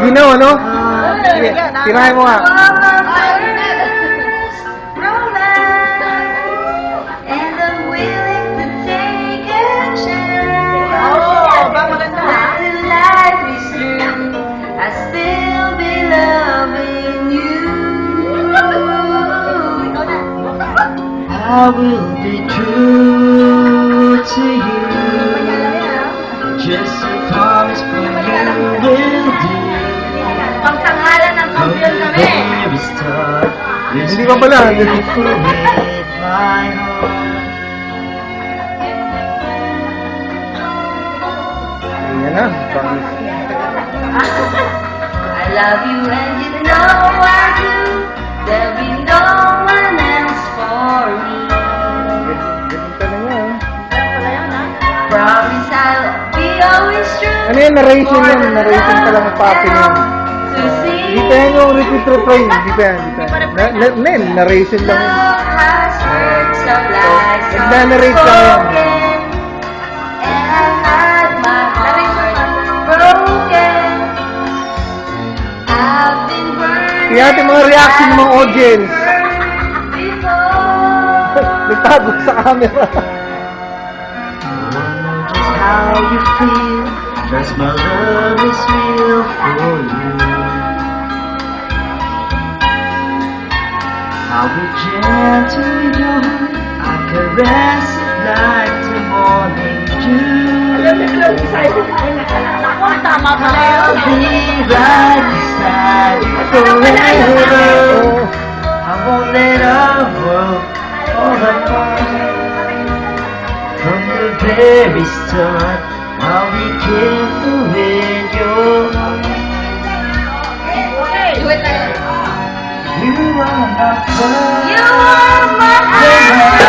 Ginaw, ano? Tirahin mo nga. I will be true to you. Just a promise from you will do. Pagtanghalan ng kampiyon kami. Very start. Hindi ka pala. With my heart. Ayan na. Bangis. I love you and you know I do. There'll be no one else for me. Ganito na yan. Promise I'll be always true. Ano yan? Narration yan. Narration pa lang papi niya. To see Dito yan yung repeat refrain. Dito yan. Narration lang yan. love has hurt so lies so Nag-narrate lang yan. broken. And I've had my heart broken. I've been burned. Kaya ating mga reaction ng mga audience. Before. Nagtago sa camera. Just how you feel. Trust my love is real for you. I'll be gentle with your heart. I caress it like the morning dew. I'll be right beside you forever. I won't let our world fall apart. From the very start, I'll be careful with your heart. You are my first. You are my heart.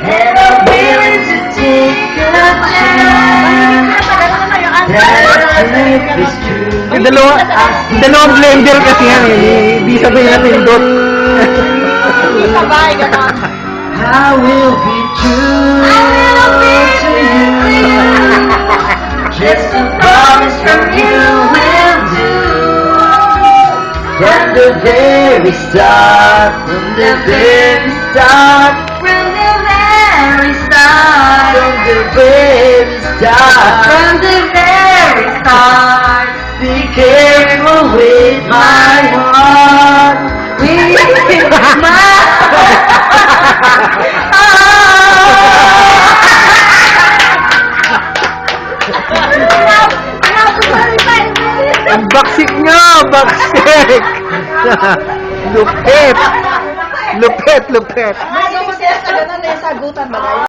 And I'm willing to take a chance. That life is true. Yung dalawang blender kasi yan eh. Hindi sabay na pindot. Sabay, gano'n. I will be true to you. Just a promise from you will do. From the very start, from the very start, From the very start. from the very start. From the very start. Be careful with my heart. With my Ang baksik nga! Baksik! Lupit! Lupit! Lupit! Ano mo siya sa ganun na yung sagutan ba?